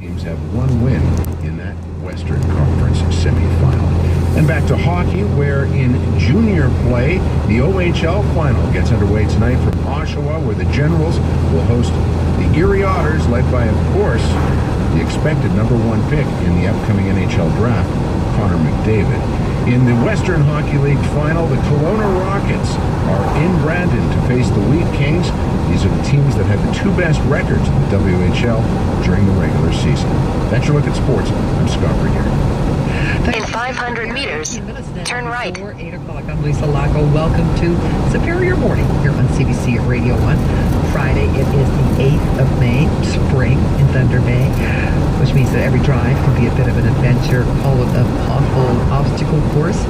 Teams have one win in that Western Conference semifinal. And back to hockey, where in junior play, the OHL final gets underway tonight from Oshawa, where the Generals will host the Erie Otters, led by, of course, the expected number one pick in the upcoming NHL draft, Connor McDavid. In the Western Hockey League final, the Kelowna Rockets are in Brandon to face the Wheat Kings. These are the teams that had the two best records in the WHL during the regular season. That's your look at sports. I'm Scott Regier. In 500 meters, turn right. 8 o'clock, I'm Lisa Laco. Welcome to Superior Morning here on CBC at Radio 1. Friday, it is the 8th of May, spring in Thunder Bay, which means that every drive can be a bit of an adventure, call it a pothole obstacle course.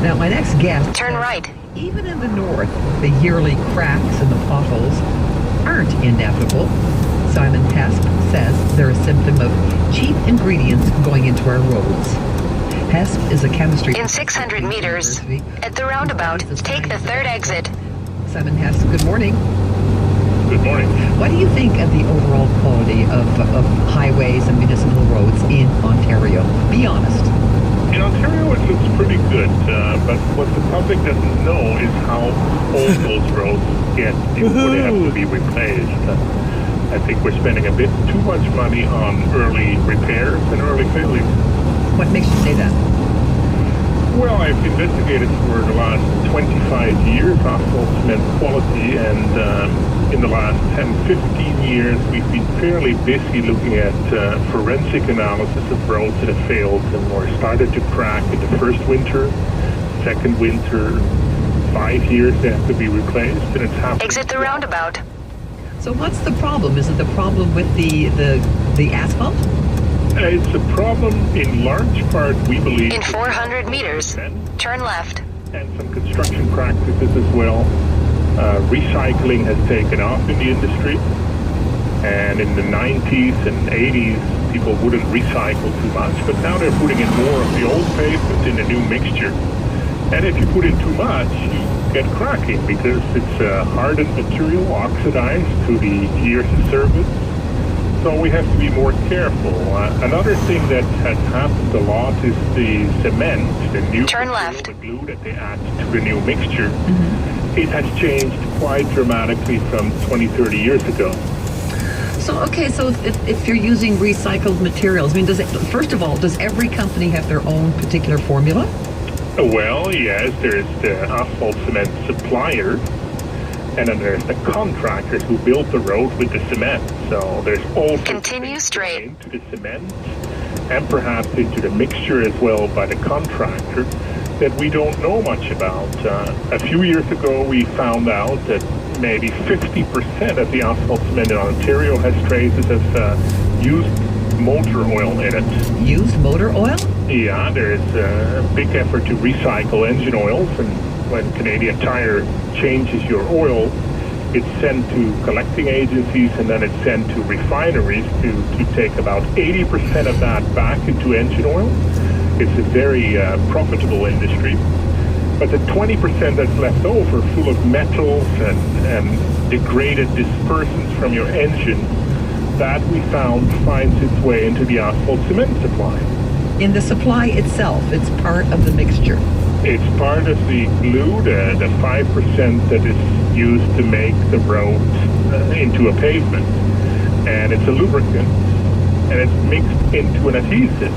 Now, my next guest... Turn right. Even in the north, the yearly cracks and the potholes aren't inevitable. Simon Hesp says they're a symptom of cheap ingredients going into our roads. Hesp is a chemistry... In 600 meters, at the roundabout, take the third exit. Simon Hesp, good morning. Good morning. What do you think of the overall quality of highways and municipal roads in Ontario? Be honest. In Ontario, it looks pretty good, but what the public doesn't know is how old those roads get before they have to be replaced. I think we're spending a bit too much money on early repairs and early failures. What makes you say that? Well, I've investigated for the last 25 years asphalt cement quality, and in the last 10, 15 years, we've been fairly busy looking at forensic analysis of roads that have failed and or started to crack in the first winter, second winter, 5 years they have to be replaced, and it's happening. Exit the roundabout. So what's the problem? Is it the problem with the asphalt? It's a problem in large part, we believe. In 400 meters, turn left. And some construction practices as well. Recycling has taken off in the industry. And in the 90s and 80s, people wouldn't recycle too much. But now they're putting in more of the old pavement in a new mixture. And if you put in too much, you get cracking because it's a hardened material, oxidized through the years of service. So we have to be more careful. Another thing that has happened a lot is the cement, the new turn left. The glue that they add to the new mixture. Mm-hmm. It has changed quite dramatically from 20, 30 years ago. So, okay, so if you're using recycled materials, I mean, first of all, does every company have their own particular formula? Well, yes, there's the asphalt cement supplier. And then there's the contractors who built the road with the cement. So there's also... Continue straight. ...into the cement and perhaps into the mixture as well by the contractor that we don't know much about. A few years ago, we found out that maybe 50% of the asphalt cement in Ontario has traces of used motor oil in it. Used motor oil? Yeah, there's a big effort to recycle engine oils, and when Canadian Tire changes your oil, it's sent to collecting agencies and then it's sent to refineries to take about 80% of that back into engine oil. It's a very profitable industry. But the 20% that's left over, full of metals and degraded dispersants from your engine, that we found finds its way into the asphalt cement supply. In the supply itself, it's part of the mixture. It's part of the glue, the 5% that is used to make the road into a pavement. And it's a lubricant, and it's mixed into an adhesive.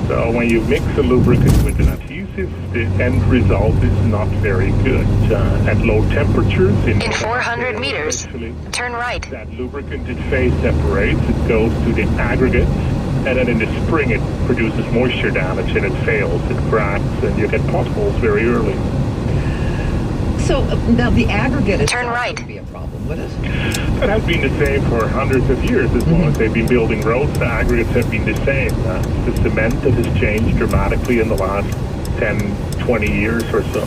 So when you mix a lubricant with an adhesive, the end result is not very good. At low temperatures... In 400 meters, turn right. That lubricant in phase separates, it goes to the aggregate, and then in the spring it produces moisture damage and it fails, it cracks, and you get potholes very early. So now the aggregate turn right. Would be a problem, would it? That has been the same for hundreds of years. As long as they've been building roads, the aggregates have been the same. The cement that has changed dramatically in the last 10, 20 years or so.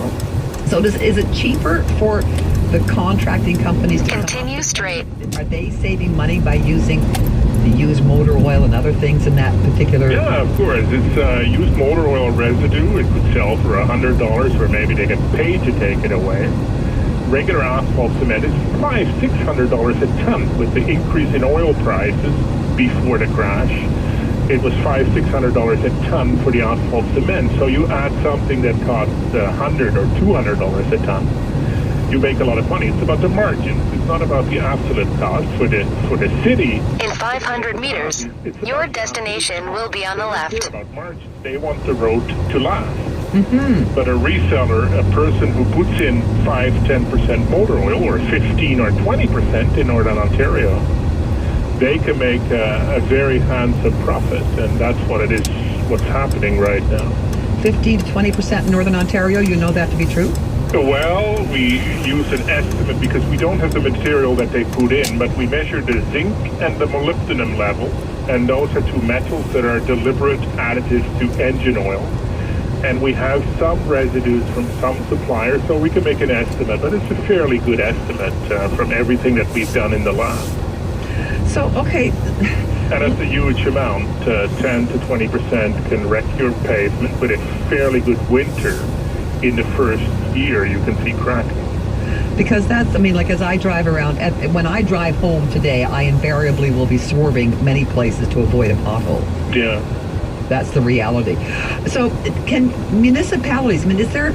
So is it cheaper for the contracting companies to continue straight? Are they saving money by using the used motor oil and other things in that particular... Yeah, of course. It's used motor oil residue. It could sell for $100, or maybe they get paid to take it away. Regular asphalt cement is $500-$600 a ton. With the increase in oil prices, before the crash, it was $500-600 a ton for the asphalt cement. So you add something that costs $100 or $200 a ton, you make a lot of money. It's about the margins. It's not about the absolute cost for the city. In 500 meters, your destination will be on the left. About margins. They want the road to last. But a reseller, a person who puts in 5-10% motor oil, or 15 or 20% in Northern Ontario, they can make a very handsome profit, and that's what it is. What's happening right now. 15 to 20% in Northern Ontario. You know that to be true? Well, we use an estimate because we don't have the material that they put in, but we measure the zinc and the molybdenum level, and those are two metals that are deliberate additives to engine oil. And we have some residues from some suppliers, so we can make an estimate, but it's a fairly good estimate from everything that we've done in the lab. So, okay. And it's a huge amount. 10 to 20% can wreck your pavement, but it's fairly good winter. In the first year, you can see cracking. Because that's, I mean, like as I drive around, when I drive home today, I invariably will be swerving many places to avoid a pothole. Yeah. That's the reality. So can municipalities, I mean, is there,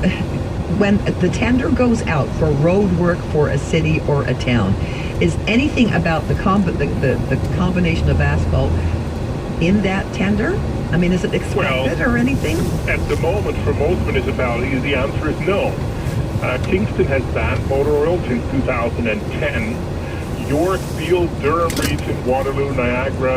when the tender goes out for road work for a city or a town, is anything about the combination of asphalt in that tender? I mean, is it expected or anything? At the moment, for most municipalities, the answer is no. Kingston has banned motor oil since 2010. York, Peel, Durham region, Waterloo, Niagara,